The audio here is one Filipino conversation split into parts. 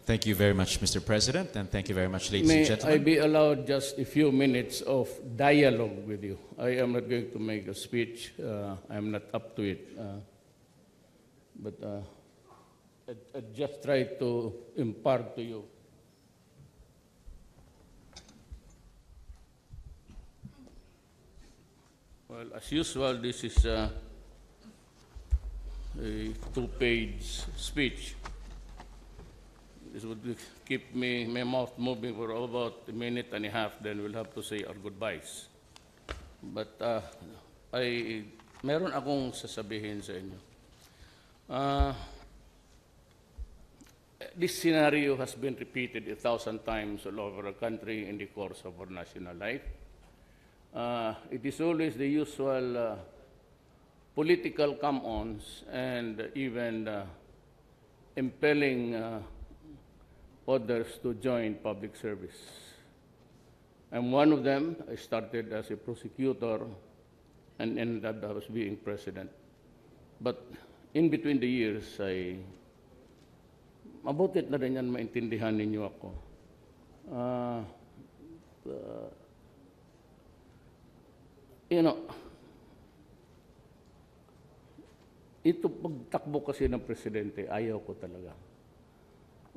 Thank you very much, Mr. President, and thank you very much, ladies May and I gentlemen. be allowed just a few minutes of dialogue with you? I am not going to make a speech. I am not up to it. But I just try to impart to you. Well, as usual, this is a two-page speech. This would keep my mouth moving for about a minute and a half, then we'll have to say our goodbyes. But meron akong sasabihin sa inyo. This scenario has been repeated 1,000 times all over the country in the course of our national life. It is always the usual political come-ons and even impelling others to join public service. I'm one of them. I started as a prosecutor and ended up as being president. But in between the years, mabutit na rin yan maintindihan ninyo ako. Ito pagtakbo kasi ng presidente, ayaw ko talaga.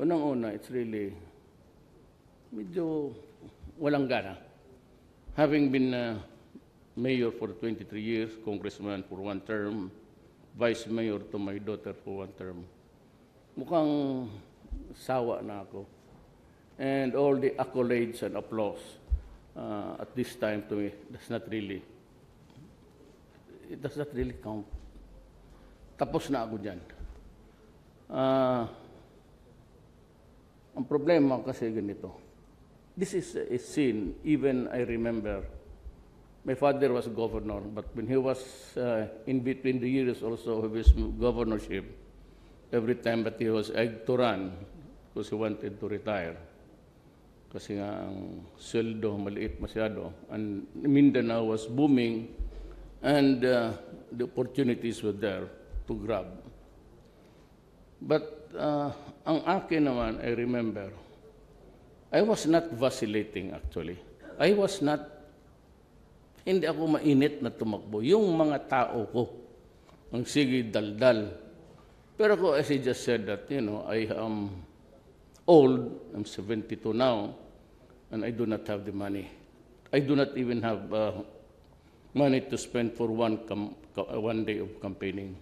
Unang-una, it's really medyo walang gana. Having been mayor for 23 years, congressman for 1 term, vice mayor to my daughter for 1 term, mukhang sawa na ako. And all the accolades and applause at this time to me does not really count. Tapos na ako dyan. Ang problema kasi ganito. This is a sin. Even I remember, my father was governor, but when he was in between the years also of his governorship, every time that he was egged to run because he wanted to retire. Kasi nga ang sweldo maliit masyado. And Mindanao was booming and the opportunities were there to grab. But ang akin naman, I remember, I was not vacillating actually. Hindi ako mainit na tumakbo. Yung mga tao ko, ang sige daldal. Pero ako, as I just said that, I am old, I'm 72 now, and I do not have the money. I do not even have money to spend for one day of campaigning.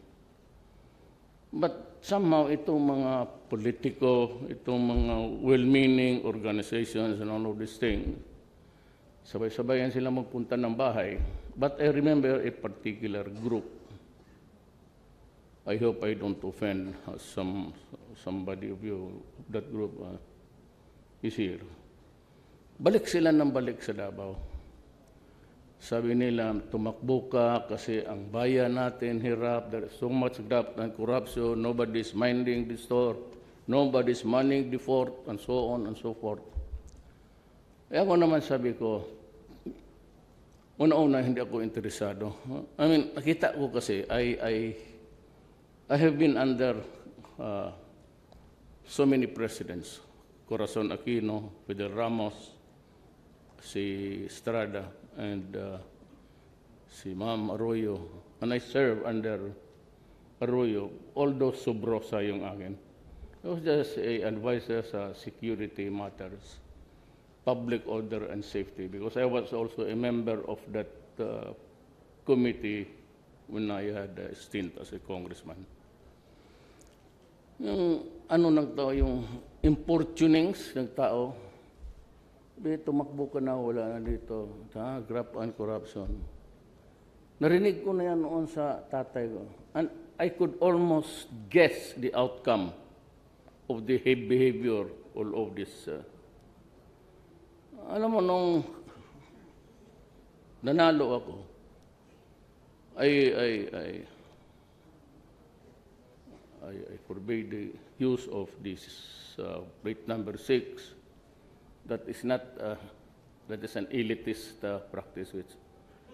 But somehow, itong mga politiko, itong mga well-meaning organizations and all of these things, sabay-sabayan sila magpunta ng bahay. But I remember a particular group. I hope I don't offend somebody of you, that group is here. Balik sila ng balik sa Davao. Sabi nila, tumakbo ka kasi ang bayan natin hirap, there is so much graft and corruption, nobody's minding the store, nobody's manning the fort, and so on and so forth. Eh ako naman sabi ko, una-una hindi ako interesado. I mean, nakita ko kasi, I have been under so many presidents. Corazon Aquino, Fidel Ramos, si Estrada, and si Ma'am Arroyo. And I served under Arroyo, although subrosa yung akin. I was just an advisor sa security matters, public order and safety, because I was also a member of that committee when I had a stint as a congressman. Yung ng tao, yung importunings ng tao, tumakbo ka na, wala na dito. Graft and corruption. Narinig ko na yan noon sa tatay ko. And I could almost guess the outcome of the behavior all of this. Alam mo, nung nanalo ako, I forbade the use of this plate number 6. That is an elitist practice which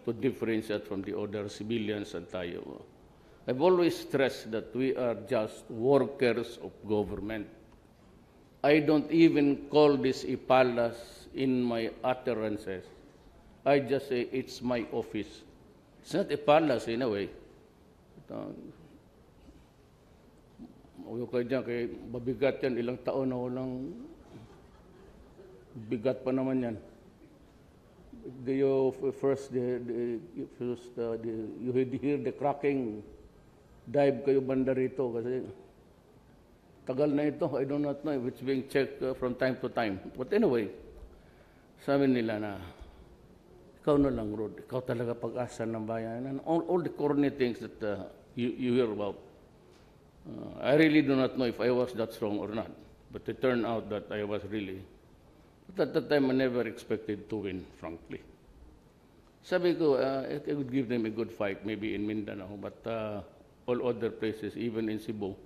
to differentiate from the other civilians and tayo. I've always stressed that we are just workers of government. I don't even call this a palace in my utterances. I just say it's my office. It's not a palace in a way. Huwag kayo dyan, kay mabigat yan, ilang taon na walang bigat pa naman yan. You hear the cracking, dive kayo banda rito kasi tagal na ito. I do not know if it's being checked from time to time. But anyway, sabi nila na, ikaw na lang, Rod. Ikaw talaga pag-asa ng bayan. And all the corny things that you hear about. I really do not know if I was that strong or not. But it turned out that I was really. But at that time, I never expected to win, frankly. Sabi ko, I would give them a good fight, maybe in Mindanao. But all other places, even in Cebu,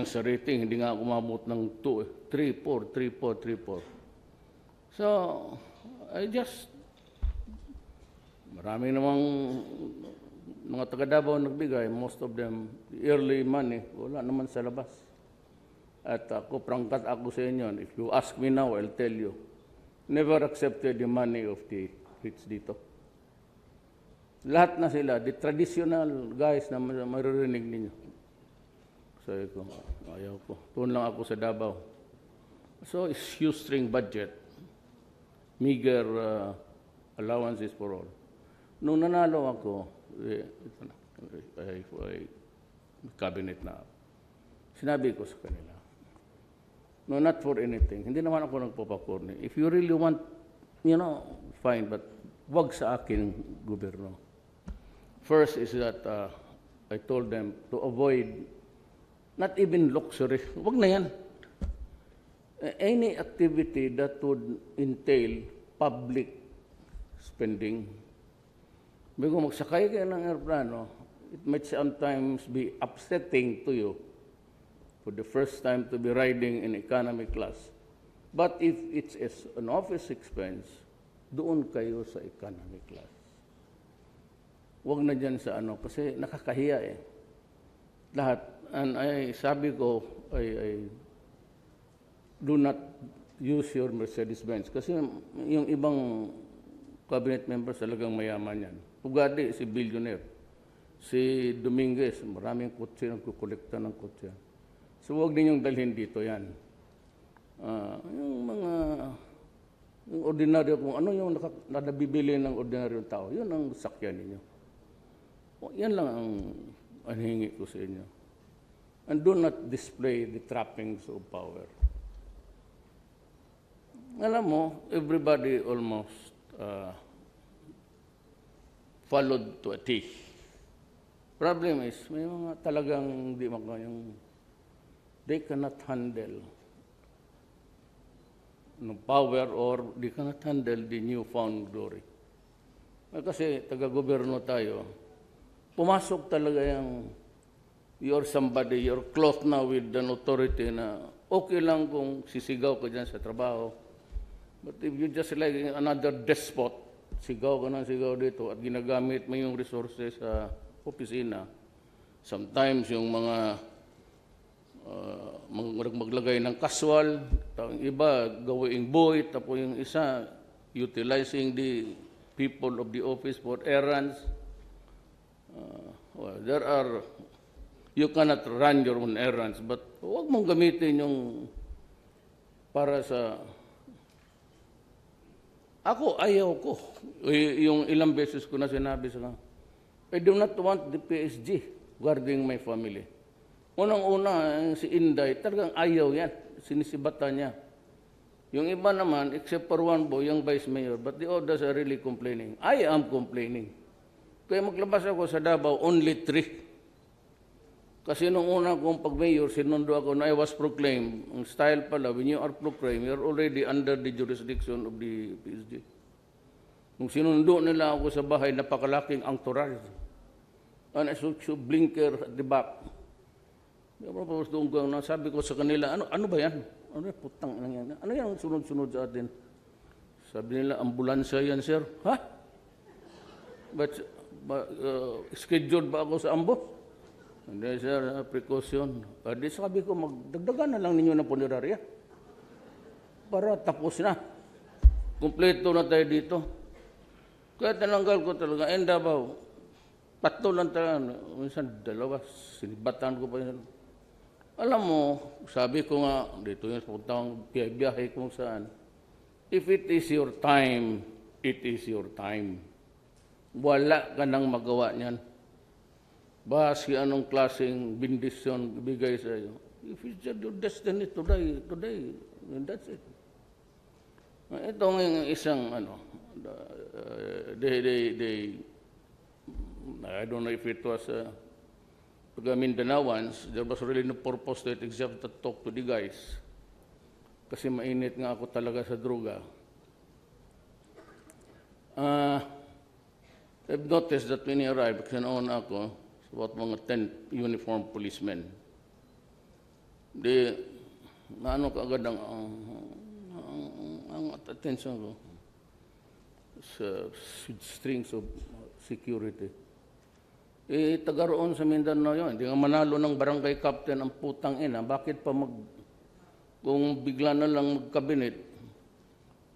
sa rating, hindi nga ako umabot ng 3-4. So, I just, marami namang mga taga-Davao nagbigay, most of them, early money, wala naman sa labas. At ako, prangkat ako sa inyo, if you ask me now, I'll tell you, never accepted the money of the rich dito. Lahat na sila, the traditional guys na maririnig ninyo. Sabi ko, ayaw ko. Tuon lang ako sa Davao. So, it's shoestring budget. Meager allowances for all. Nung nanalo ako, ito na, cabinet na. Sinabi ko sa kanila, no, not for anything. Hindi naman ako nagpapakorni. If you really want, fine, but wag sa akin, gobyerno. First is that I told them to avoid, not even luxury, wag na yan. Any activity that would entail public spending. Bago magsakay kayo ng aeroplano, it might sometimes be upsetting to you for the first time to be riding in economy class. But if it's an office expense, doon kayo sa economy class. Huwag na dyan sa kasi nakakahiya eh. Lahat. And sabi ko, I do not use your Mercedes-Benz. Kasi yung ibang cabinet members talagang mayaman yan. Ugadi, si billionaire. Si Dominguez, maraming kotse, nagkukolekta ng kotse. So huwag ninyong dalhin dito yan. Yung mga yung ordinaryo, kung ano yung nabibili ng ordinaryong tao, yun ang sakyan ninyo. Yan lang ang hingi ko sa inyo. And do not display the trappings of power. Alam mo, everybody almost followed to a T. Problem is, may mga talagang di yung they cannot handle no power or they cannot handle the newfound glory. Kasi taga-gobyerno tayo, pumasok talaga yung you're somebody, you're clothed now with an authority na okay lang kung sisigaw ka dyan sa trabaho. But if you just like another despot, sigaw ka ng sigaw dito at ginagamit mo yung resources sa opisina, sometimes yung mga maglagay ng casual, yung iba gawing boy, tapos yung isa utilizing the people of the office for errands. You cannot run your own errands, but huwag mong gamitin yung para sa ako, ayaw ko. Yung ilang beses ko na sinabi sa I do not want the PSG guarding my family. Unang-una, si Inday, talagang ayaw yan. Sinisibatan niya. Yung iba naman, except for one boy, yung vice mayor, but the others are really complaining. I am complaining. Kaya maglabas ako sa Davao, only 3. Kasi nung una kong pag-mayor, sinundo ako na I was proclaimed. Ang style pala, when you are proclaimed, you're already under the jurisdiction of the PSG. Nung sinundo nila ako sa bahay, napakalaking entourage. And I saw blinker at the back. Sabi ko sa kanila, ano ba yan? Ano yan? Putang yan. Ano yan ang sunod-sunod sa atin? Sabi nila, ambulansya yan, sir. Ha? But scheduled ba ako sa ambo? Hindi, sir, precaution. Di sabi ko, magdagdagan na lang ninyo ng punerarya. Para tapos na. Kompleto na tayo dito. Kaya tinanggal ko talaga. Davao, 3 lang talaga. Minsan 2. Sinibatan ko pa yun. Alam mo, sabi ko nga, dito yung puntang biyahe kung saan. If it is your time, it is your time. Wala ka nang magawa niyan. Basi anong klaseng bendisyon ibigay sa iyo. If it's your destiny today, that's it. Ito ng isang, I don't know if it was pag Mindanaoans, there was really no purpose to it except to talk to the guys. Kasi mainit nga ako talaga sa droga. I've noticed that when he arrived, kasi noon ako, about mga 10 uniformed policemen. Naano ka agad ang attention ko sa strings of security. Taga roon sa Mindanao yun. Hindi nga manalo ng barangay captain ang putang ina. Bakit pa kung bigla na lang magkabinet,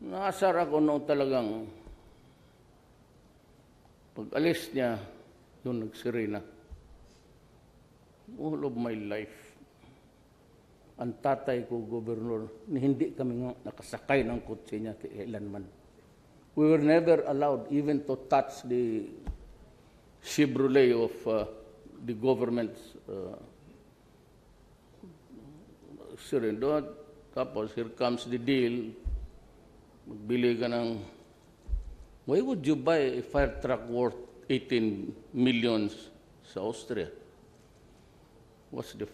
naasar ako noon talagang pag-alis niya, doon nagsirena. All of my life, ang tatay ko, gobernador, hindi kami nga nakasakay ng kotse niya kailanman. We were never allowed even to touch the Chevrolet of the government's surrender. Tapos, here comes the deal. Magbili ka ng, why would you buy a fire truck worth 18 millions sa Austria? What's the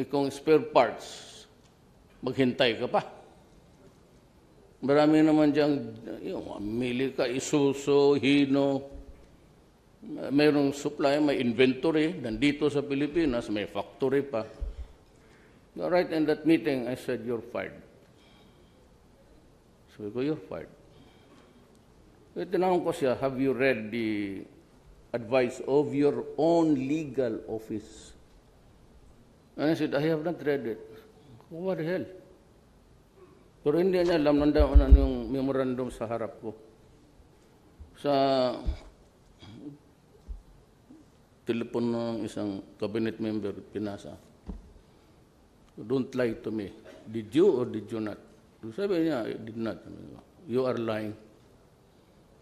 kung spare parts, maghintay ka pa. Marami naman dyan, mili ka, Isuzu, Hino, mayroong supply, may inventory, nandito sa Pilipinas, may factory pa. Right in that meeting, I said, you're fired. Sabi ko, you're fired. Tinanong ko siya, have you read the advice of your own legal office? And I said, I have not read it. What the hell? Pero hindi niya alam, nandoon yung memorandum sa harap ko. Sa telepon ng isang cabinet member, pinasa. Don't lie to me. Did you or did you not? Sabi niya, I did not. You are lying.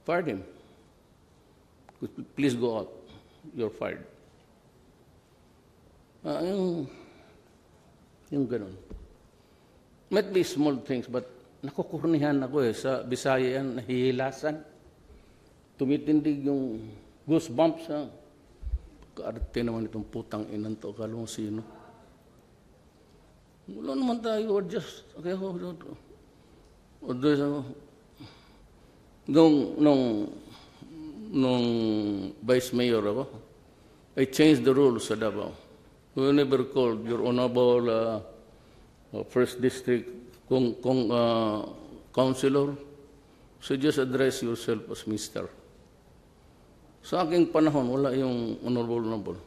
Fired him. Please go out. You're fired. Yung ganun. Might be small things, but nakukurnihan ako sa Bisaya yan, nahihilasan. Tumitindig yung goosebumps. Kaarte naman itong putang inan to, akala mo sino. Wala naman tayo, or just, okay, nung vice mayor ako, I changed the rules sa Davao. We never called your honorable first district councilor. So just address yourself as Mr. Sa aking panahon, wala yung honorable.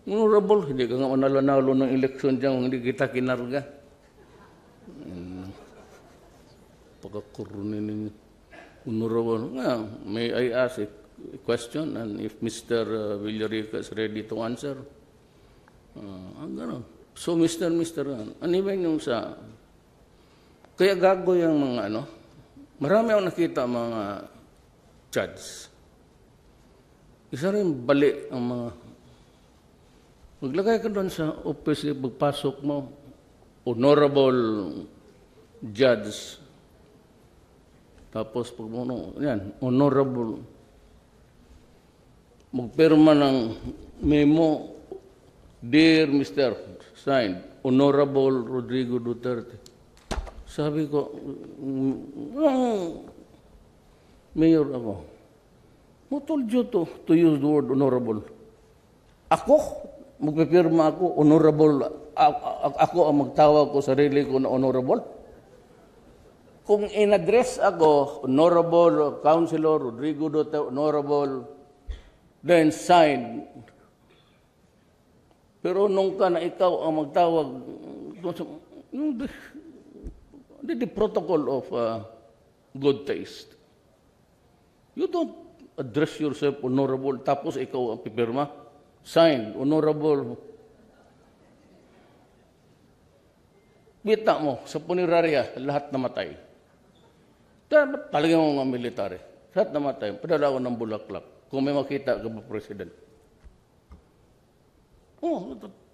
Honorable, hindi ka nga manalo-nalo ng eleksyon dyan, hindi kita kinarga. Pagkakurunin ninyo. Honorable. May I ask a question? And if Mr. Villarica is ready to answer? Gano'n. So, Mr. ano ba yung sa... Kaya gago yung mga marami akong nakita mga judge. Isa rin bali ang mga... Maglagay ka doon sa office, pagpasok mo, honorable judge. Tapos pag yan, honorable. Magpirma ng memo, dear Mr. Signed, Honorable Rodrigo Duterte. Sabi ko, Mayor ako, who told you to use the word honorable? Ako? Magpipirma ako, honorable. Ako ang magtawag ko sarili ko na honorable? Kung in-address ako, Honorable Councilor Rodrigo Duterte, Honorable then signed. Pero nung ka na ikaw ang magtawag, the protocol of good taste. You don't address yourself honorable, tapos ikaw ang pipirma. Signed, honorable. Kita mo, sa punerarya, lahat namatay. Talagang mga military. Lahat namatay. Padala ko ng bulaklak. Kung may makita ka ba, President?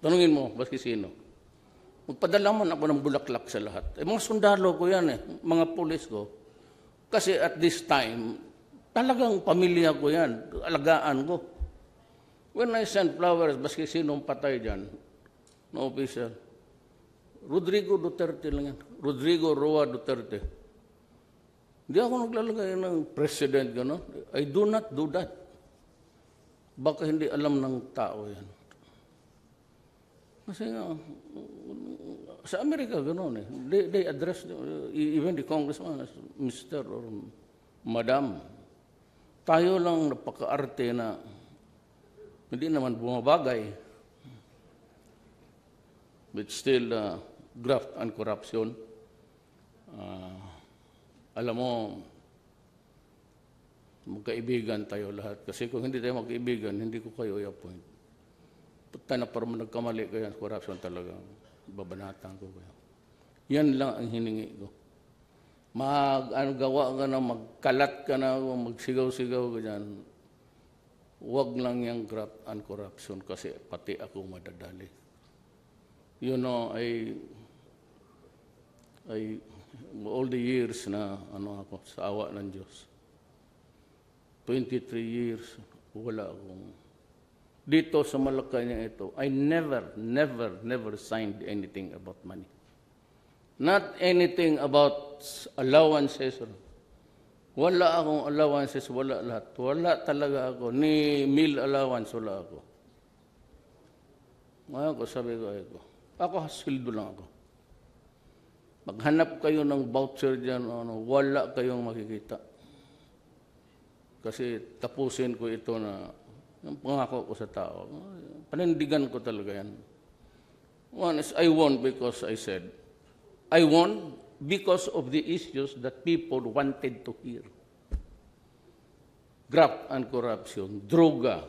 Tanungin mo, baski sino. Magpadala mo ako ng bulaklak sa lahat. Mga sundalo ko yan mga pulis ko. Kasi at this time, talagang pamilya ko yan. Alagaan ko. When I send flowers, baski sinong patay dyan, no official. Rodrigo Duterte lang yan. Rodrigo Roa Duterte. Hindi ako naglalagay ng president, gano'n. I do not do that. Baka hindi alam ng tao yan. Kasi nga, sa Amerika, gano'n They address, even the congressman as Mr. or Madam. Tayo lang napaka-arte na hindi naman bumabagay. But still, graft and corruption. Alam mo, magkaibigan tayo lahat. Kasi kung hindi tayo magkaibigan, hindi ko kayo i-appoint. Punta na parang nagkamali kayo sa corruption talaga. Babanatan ko kayo. Yan lang ang hiningi ko. Gawa ka na, magkalat ka na, magsigaw-sigaw ka dyan. Huwag lang yung graft and corruption kasi pati ako madadali. You know, all the years na ako sa awa ng Diyos. 23 years, wala akong... Dito sa Malacanang ito, I never signed anything about money. Not anything about allowances. Wala akong allowances, wala lahat. Wala talaga ako. Ni meal allowance, wala ako. Ngayon ko, sabi ko, ako hasildo lang ako. Maghanap kayo ng voucher dyan, wala kayong makikita. Kasi tapusin ko ito na yung pangako ko sa tao. Panindigan ko talaga yan. One is, I won because I said. I won because of the issues that people wanted to hear. Graft and corruption, droga.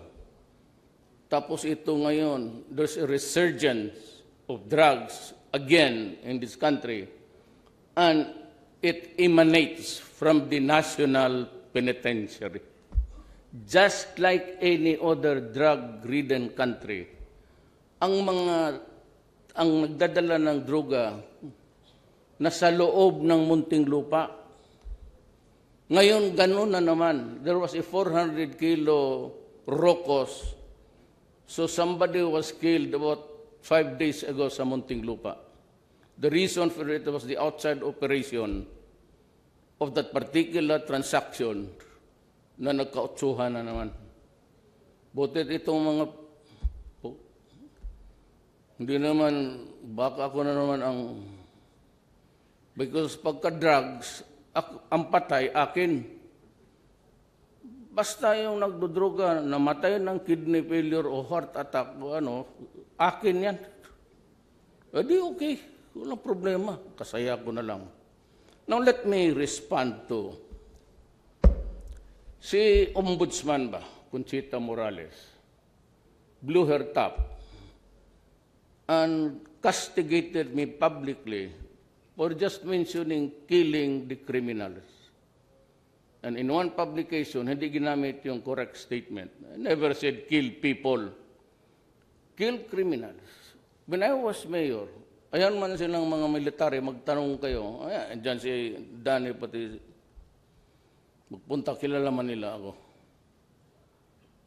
Tapos ito ngayon, there's a resurgence of drugs again in this country. And it emanates from the national penitentiary. Just like any other drug-ridden country, ang nagdadala ng droga nasa loob ng munting lupa. Ngayon, ganun na naman. There was a 400 kilo rocos. So somebody was killed about 5 days ago sa munting lupa. The reason for it was the outside operation of that particular transaction na nagkautsuhan na naman. Butit itong mga... Hindi naman, baka ako na naman ang... Because pagka-drugs, ang patay, akin. Basta yung nagdodroga, namatay ng kidney failure o heart attack o akin yan. Di okay. Walang problema. Kasaya ko na lang. Now let me respond to si Ombudsman ba, Conchita Morales, blew her top and castigated me publicly for just mentioning killing the criminals. And in one publication, hindi ginamit yung correct statement. I never said kill people. Kill criminals. When I was mayor, ayan man silang mga military, magtanong kayo, ayan, dyan si Danny pati, magpunta, kilala man nila ako.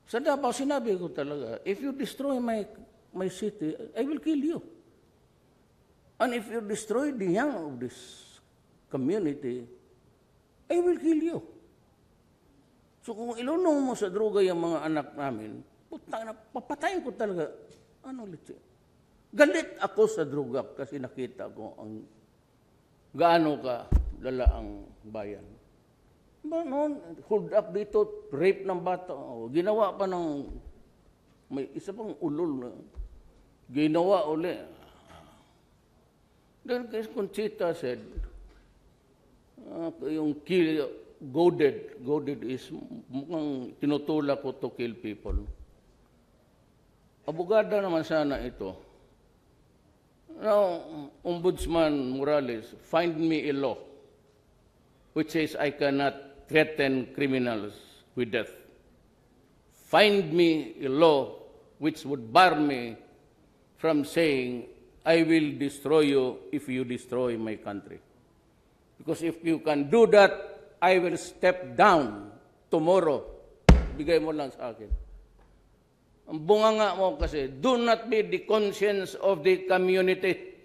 Sa Davao, sinabi ko talaga, if you destroy my city, I will kill you. And if you destroy the young of this community, I will kill you. So kung ilunong mo sa droga yung mga anak namin, papatayin ko talaga. Ano ulit siya? Galit ako sa droga kasi nakita ko ang gaano ka lala ang bayan. Noon, hold up dito, rape ng bata. O, ginawa pa ng, may isa pang ulol na, ginawa uli. Then Conchita said, yung kill, goaded is mukhang tinutulak ko to kill people. Abogada naman sana ito. Now, Ombudsman Morales, find me a law which says I cannot threaten criminals with death. Find me a law which would bar me from saying, I will destroy you if you destroy my country. Because if you can do that, I will step down tomorrow. Bigay mo lang sa akin. Ang bunganga mo kasi, do not be the conscience of the community.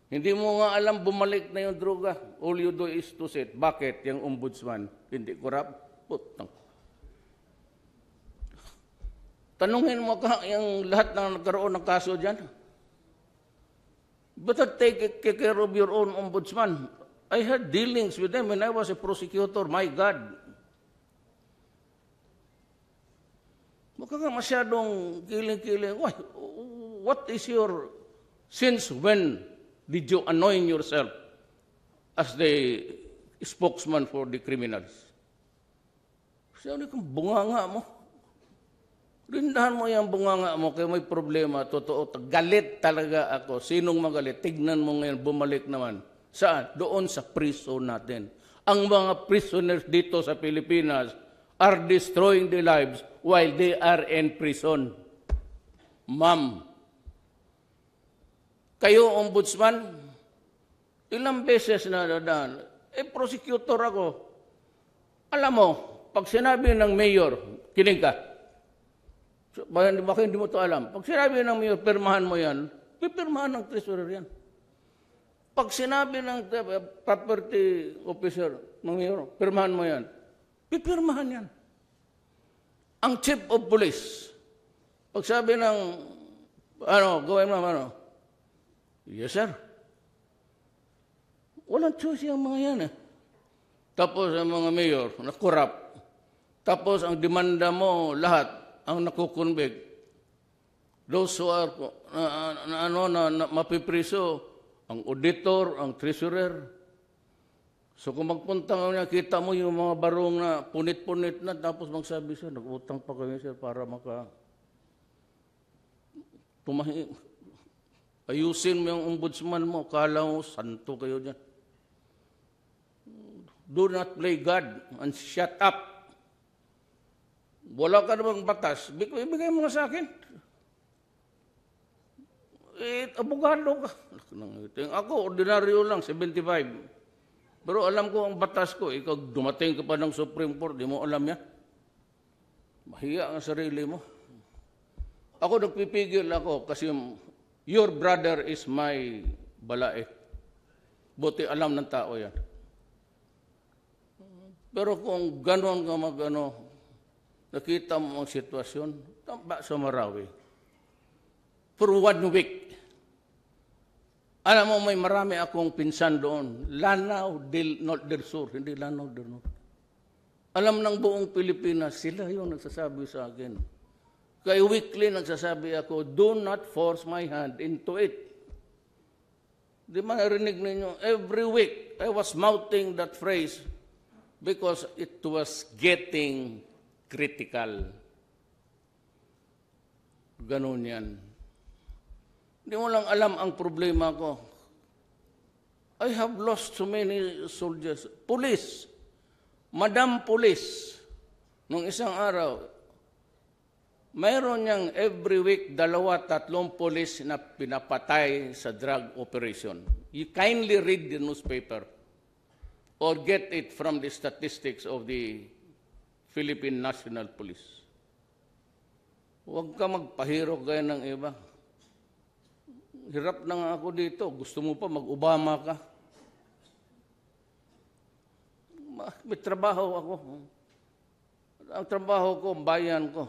Hindi mo nga alam, bumalik na yung droga. All you do is to say, bakit yung ombudsman hindi corrupt? Putang. Tanungin mo ka yung lahat ng nagkaroon ng kaso dyan. Better take care of your own ombudsman. I had dealings with them when I was a prosecutor. My God. Baka nga masyadong kiling-kiling. What is your, since when did you anoint yourself as the spokesman for the criminals? Sabi kong bunganga mo. Rindahan mo yung bunganga mo kaya may problema. Totoo, galit talaga ako. Sinong magalit? Tignan mo ngayon, bumalik naman. Saan? Doon sa prison natin. Ang mga prisoners dito sa Pilipinas are destroying their lives while they are in prison. Ma'am, kayo, ombudsman, ilang beses na dadaan, prosecutor ako. Alam mo, pag sinabi ng mayor, kinig ka, baka hindi mo ito alam, pag sinabi ng mayor, pirmahan mo yan, pipirmahan ng treasurer yan. Pag sinabi ng property officer ng mayor, pirmahan mo yan, pipirmahan yan. Ang chief of police, pag sabi ng, gawin mo, yes, sir. Walang choice yung mga yan eh. Tapos ang mga mayor, na-corrupt. Tapos ang demanda mo, lahat, ang nakukonvict. Those who are, mapipriso, ang auditor, ang treasurer. So kung magpunta ka niya, kita mo yung mga barong na punit-punit na, tapos magsabi siya, nag-utang pa kami sir para ayusin mo yung ombudsman mo, kala mo, santo kayo dyan. Do not play God and shut up. Wala ka namang batas, ibigay mo na sa akin. Abogado ka. Ako, ordinaryo lang, 75. Pero alam ko ang batas ko, ikaw dumating ka pa ng Supreme Court, di mo alam yan. Mahiya ang sarili mo. Ako nagpipigil ako kasi your brother is my balae. Buti alam ng tao yan. Pero kung gano'n ka nakita mo ang sitwasyon, tamba sa Marawi. For 1 week. Alam mo, may marami akong pinsan doon. Lanao del Sur, hindi Lanao del Norte. Alam ng buong Pilipinas, sila yung nagsasabi sa akin. Kaya weekly nagsasabi ako, do not force my hand into it. Di ba narinig ninyo? Every week, I was mouthing that phrase because it was getting critical. Ganun yan. Hindi mo lang alam ang problema ko. I have lost so many soldiers. Police. Madam Police. Nung isang araw, mayroon niyang every week 2-3 police na pinapatay sa drug operation. You kindly read the newspaper or get it from the statistics of the Philippine National Police. Huwag ka magpahirok gaya ng iba. Hirap na nga ako dito. Gusto mo pa mag-Obama ka? May trabaho ako. Ang trabaho ko, bayan ko.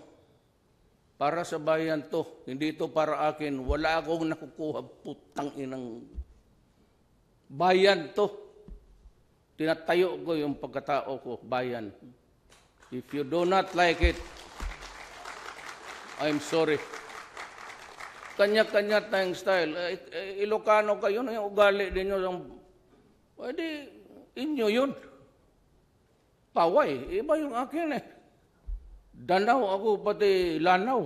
Para sa bayan to. Hindi ito para akin. Wala akong nakukuha. Putang inang bayan to. tinatayo ko yung pagkatao ko, bayan. If you do not like it, I'm sorry. Kanya-kanya tayong style. Ilocano kayo na yung ugali ninyo. Pwede, inyo yun. Paway, iba yung akin eh. Danaw ako, pati lanaw.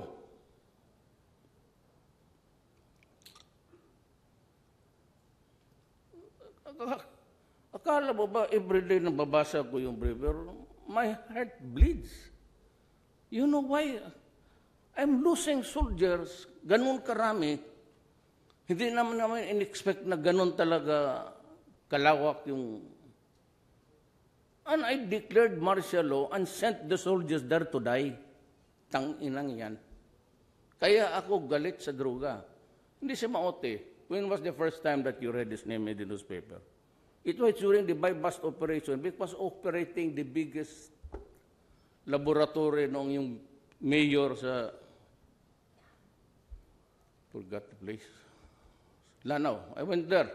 Akala mo ba, everyday na babasa ko yung briefer, my heart bleeds. You know why? I'm losing soldiers, ganun karami. Hindi naman in-expect na ganun talaga kalawak yung... And I declared martial law and sent the soldiers there to die. Tang-inang yan. Kaya ako galit sa droga. Hindi si Maote. When was the first time that you read his name in the newspaper? It was during the buy-bust operation because operating the biggest laboratory noong yung mayor sa... Forgot the place. Lanao. I went there.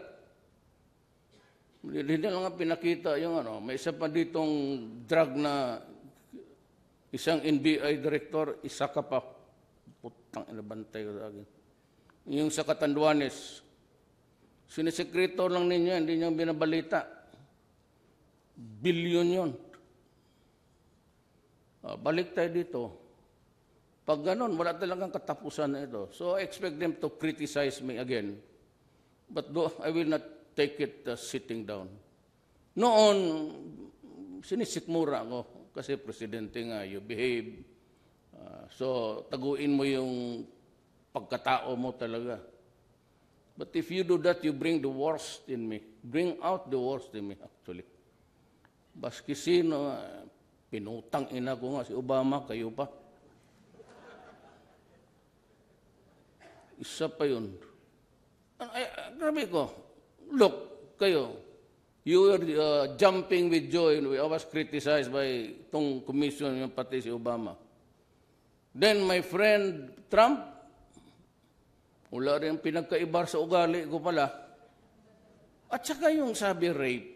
Hindi lang nga pinakita yung ano. May isa pa ditong drug na isang NBI director, isa ka pa. Putang inabantay ko sa akin. Yung sa Catanduanes, sinisekreto lang ninyo, hindi nyo binabalita. Bilyon yun. Balik tayo dito. Pag ganun, wala talagang katapusan na ito. So I expect them to criticize me again. But I will not take it sitting down. Noon, sinisikmura ko kasi presidente nga, you behave. So taguin mo yung pagkatao mo talaga. But if you do that, you bring the worst in me. Bring out the worst in me, actually. Baski sino, pinutang ina ko nga si Obama, kayo pa. Isa pa yun. Grabe ko. Look, kayo, you were jumping with joy. I was criticized by itong commission, yung pati si Obama. Then my friend Trump, wala rin pinagkaibar sa ugali ko pala. At saka yung sabi rape.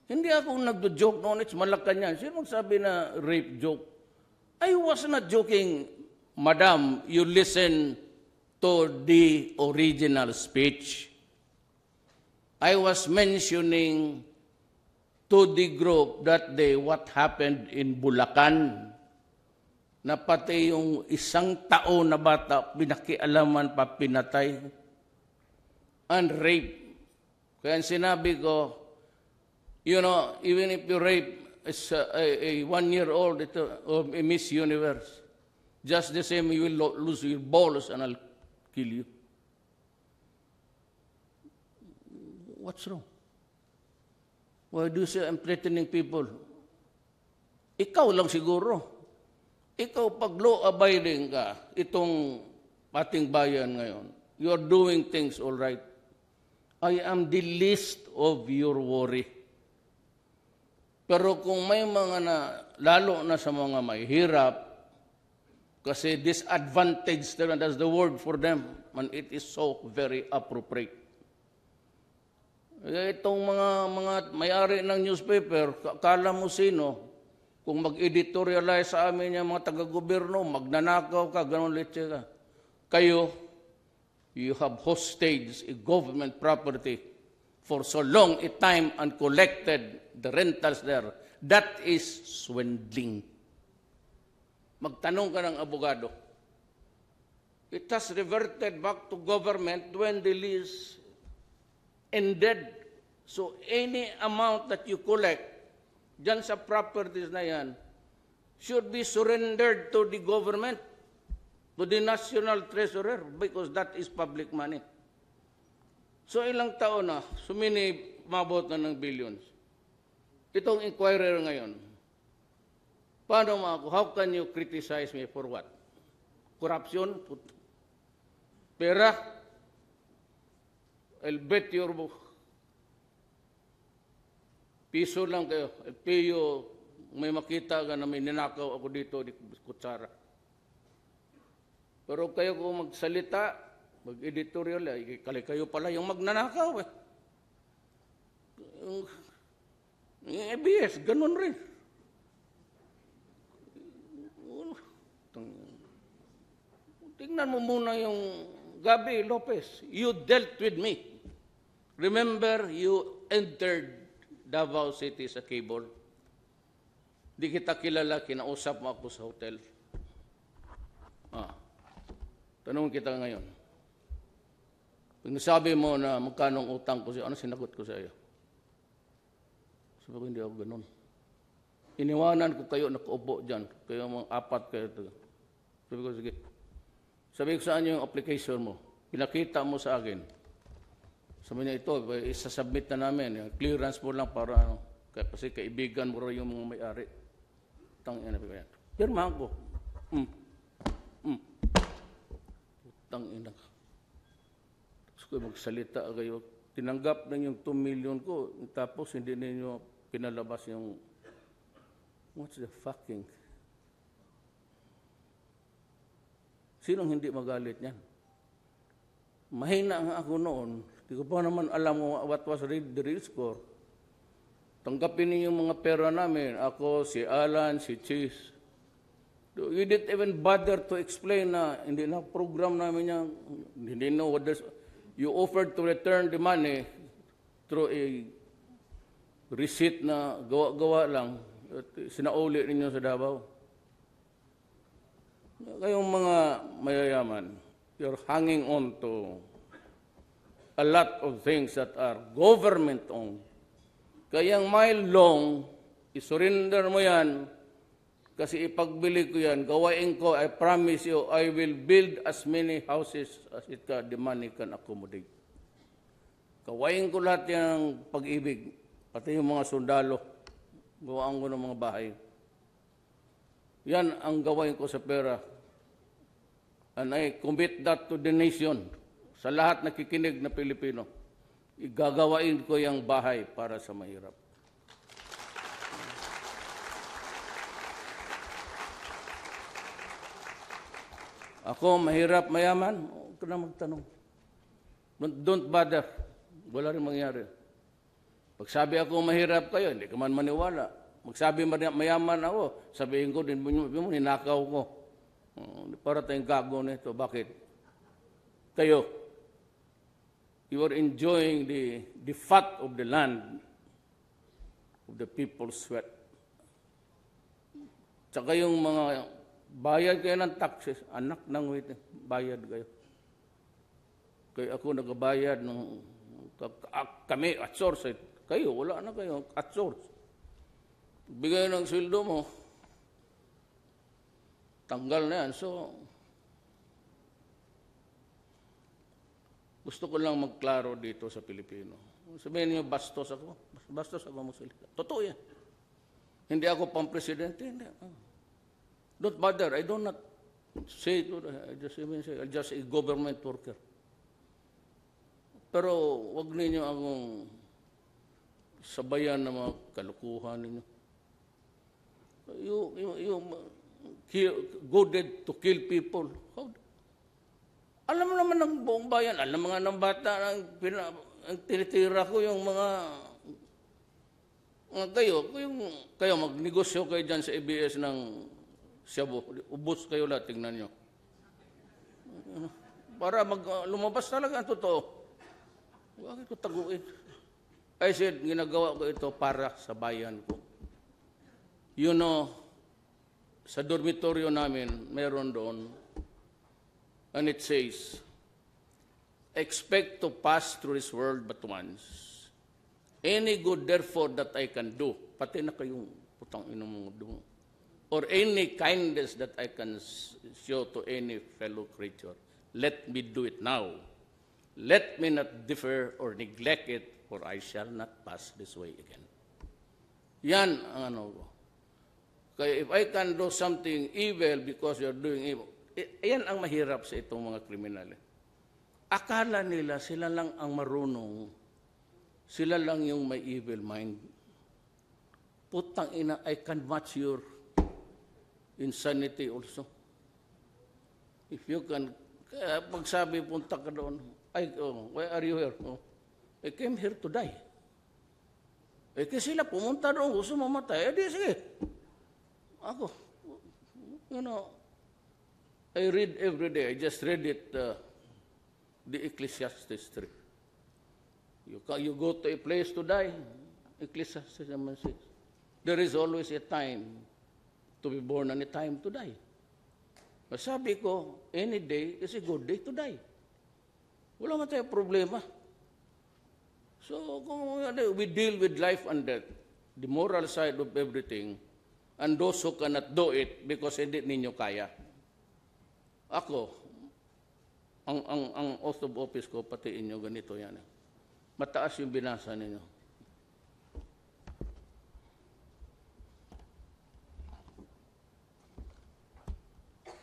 Hindi ako nagdo-joke noon, it's Malacanang. Sino sabi na rape joke? I was not joking, Madam, you listen to the original speech. I was mentioning to the group that day what happened in Bulacan, na pati yung isang tao na bata, pinakialaman pa, pinatay, and rape. Kaya sinabi ko, you know, even if you rape a 1-year-old or a Miss Universe, just the same, you will lose your balls and I'll kill you. What's wrong? Why do you say I'm threatening people? Ikaw lang siguro. Ikaw pag law-abiding ka, itong ating bayan ngayon, you are doing things all right. I am the least of your worry. Pero kung may mga lalo na sa mga may hirap, kasi disadvantaged, that's the word for them, and it is so very appropriate. Itong mga may-ari ng newspaper, kala mo sino, kung mag-editorialize sa amin yung mga taga-gobyerno, magnanakaw ka, ganun litse ka. Kayo, you have hostage a government property for so long a time and collected the rentals there. That is swindling. Magtanong ka ng abogado. It has reverted back to government when the lease ended. So any amount that you collect dyan sa properties na yan should be surrendered to the government, to the national treasurer, because that is public money. So ilang taon na, mabot na ng billions. Itong inquirer ngayon, paano how can you criticize me for what? Corruption? Pera? I'll bet your piso lang kayo. I'll pay you, may makita ka na may ninakaw ako dito di kutsara. Pero kayo kung magsalita, mag-editorial, kayo pala yung magnanakaw. Yung ABS, ganun rin. Tingnan mo muna yung Gabi Lopez. You dealt with me. Remember, you entered Davao City sa cable. Di kita kilala, kinausap mo ako sa hotel. Tanong kita ngayon. Pag nasabi mo na magkano utang ko sa'yo, ano sinagot ko sa iyo? Sabi ko, hindi ako ganun. Iniwanan ko kayo, nakaupo dyan. Kayo mga apat kayo. Sabi ko, sige. Sabi ko, saan yung application mo? Pinakita mo sa akin. Sabi niya, ito, isasubmit na namin. Clearance mo lang para, kasi kaibigan mo rin yung mga may-ari. Tangina ko yan. Pirmahan ko. Tangina ka. Tapos ko magsalita kayo. Tinanggap na yung 2 million ko, tapos hindi ninyo pinalabas yung, what's the fucking... Sinong hindi magalit niyan? Mahina nga ako noon. Hindi ko pa naman alam what was the real score. Tanggapin niyo yung mga pera namin. Ako, si Alan, si Cheese. You didn't even bother to explain na hindi na program namin yan. Hindi know what this... You offered to return the money through a receipt na gawa-gawa lang. Sinauli ninyo sa Davao. Kayong mga mayayaman, you're hanging on to a lot of things that are government-owned. Kayang mile long, isurrender mo yan, kasi ipagbili ko yan, gawain ko, I promise you, I will build as many houses as the money can accommodate. Gawain ko lahat yan ng pag-ibig, pati yung mga sundalo, gawaan ko ng mga bahay. Yan ang gawain ko sa pera. And I commit that to the nation. Sa lahat nakikinig na Pilipino, igagawain ko yung bahay para sa mahirap. Ako, mahirap, mayaman, huwag ka na magtanong. Don't bother. Wala rin mangyari. Pag sabi ako mahirap kayo, hindi ka man maniwala. Magsabi mayaman ako, sabihin ko din, ninakaw ko. Para tayong gago nito. Bakit? Kayo, you are enjoying the fat of the land, of the people's sweat. Tsaka yung mga bayad kayo ng taxes, anak ng wait, bayad kayo. Kaya ako nagabayad ng kami at source. Kayo, wala na kayo at source. Bigay ng sweldo mo, tanggal na yan. So, gusto ko lang magklaro dito sa Pilipino. Sabihin niyo, bastos ako. Bastos ako magsalita. Totoo yan. Hindi ako pang-presidente. Hindi. Don't bother. I do not say it. I'm just a government worker. Pero wag ninyo akong sabayan ng mga kalukuhan ninyo. You goaded to kill people. How? Alam naman ng buong bayan, alam mga ng bata, ang tinitira ko yung mga kayo magnegosyo kayo dyan sa ABS ng Cebu. Ubos kayo lahat, tingnan nyo. Para lumabas talaga ang totoo. Bakit ko taguin? I said, ginagawa ko ito para sa bayan ko. You know, sa dormitoryo namin, meron doon, and it says, expect to pass through this world but once. Any good, therefore, that I can do, pati na kayong putang inong mga doon, or any kindness that I can show to any fellow creature, let me do it now. Let me not defer or neglect it, for I shall not pass this way again. Yan ang ano ko. Kaya if I can do something evil because you're doing evil, yan ang mahirap sa itong mga kriminal. Akala nila sila lang ang marunong, sila lang yung may evil mind. Putang ina, I can match your insanity also. If you can, kaya pagsabi punta ka doon, why are you here? I came here to die. kasi sila pumunta doon, gusto mamatay. Di, sige. Ako, I read every day. I just read it, the Ecclesiastes 3. You go to a place to die, Ecclesiastes 6. There is always a time to be born and a time to die. Sabi ko, any day is a good day to die. Wala man tayong problema. So, kung we deal with life and death, the moral side of everything, and those who cannot do it because hindi ninyo kaya. Ako, ang oath of office ko, pati inyo, ganito yan. Mataas yung binasa ninyo.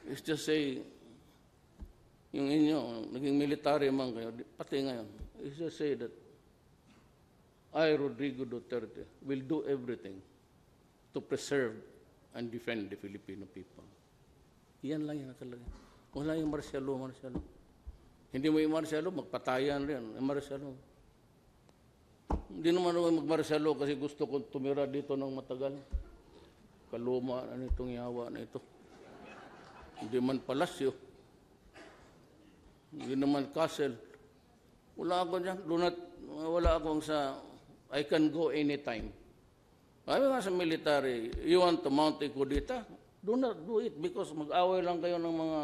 It's just say, yung inyo, naging military man kayo, pati ngayon, it's just say that I, Rodrigo Duterte, will do everything to preserve and defend the Filipino people. Yan lang yan nakalagay. Wala yung martial law. Hindi mo yung martial law, magpatayan rin. Yung martial law. Hindi naman ako mag-martial law kasi gusto kong tumira dito ng matagal. Kaluma, ano itong yawa na ito. Hindi man palasyo. Hindi naman castle. Wala ako dyan. Wala akong sa, I can go anytime. Sabi nga sa military, you want to mount a kudita? Do not do it because mag-away lang kayo ng mga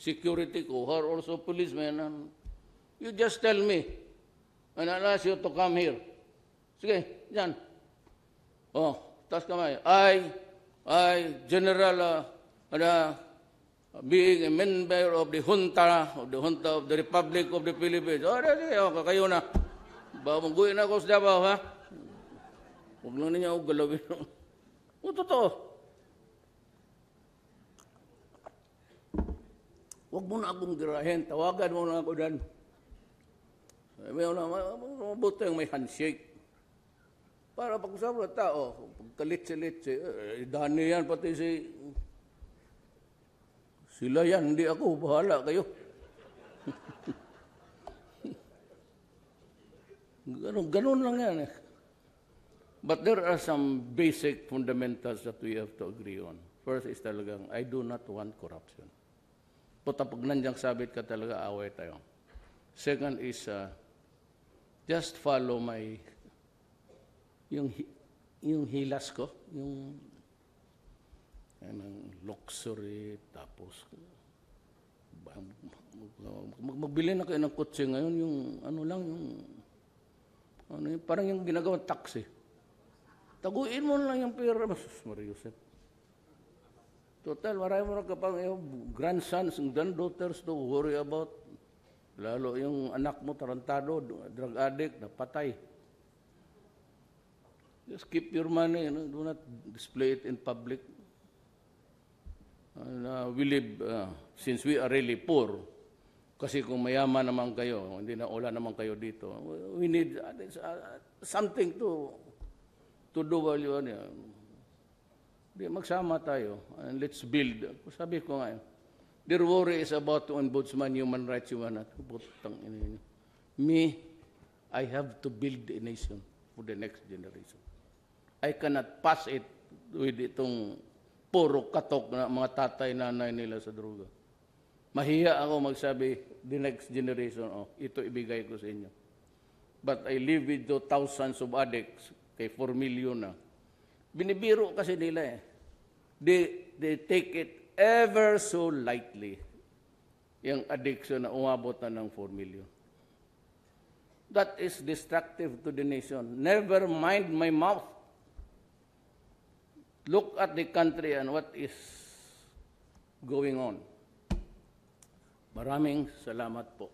security ko or also policemen. And you just tell me and I'll ask you to come here. Sige, dyan. Oh, taas kamay. I, General, being a member of the junta of the Republic of the Philippines. Kayo na. Babaguhin ako sa Davao, ha? Huwag lang niya ako galawin. O, totoo. Huwag mo na akong girahin. Tawagan mo na ako dyan. Sabi mo na, mabuti yung may handshake. Para pag-usapan ng tao, pagkalit-silit, dani yan, pati sila yan, hindi ako, bahala kayo. Ganun lang yan eh. But there are some basic fundamentals that we have to agree on. First is talagang, I do not want corruption. Pag nandiyan sabit ka talaga, away tayo. Second is, just follow yung hilas ko, yung luxury, tapos magbili na kayo ng kotse ngayon, yung parang yung ginagawang taxi. Taguin mo lang yung pera. Mariusip. Total, marami mo na kapag grandsons and granddaughters to worry about. Lalo yung anak mo, tarantado, drug addict, napatay. Just keep your money, do not display it in public. We live, since we are really poor, kasi kung mayaman naman kayo, hindi na wala naman kayo dito, we need something to do while you are magsama tayo and let's build. Sabi ko nga, their worry is about to ombudsman, human rights, me, I have to build a nation for the next generation. I cannot pass it with itong puro katok na mga tatay, nanay nila sa droga. Mahiya ako magsabi, the next generation, ito ibigay ko sa inyo. But I live with the thousands of addicts, kay 4 million na. Binibiro kasi nila eh. They take it ever so lightly, yung addiction na umabot na ng 4 million. That is destructive to the nation. Never mind my mouth. Look at the country and what is going on. Maraming salamat po.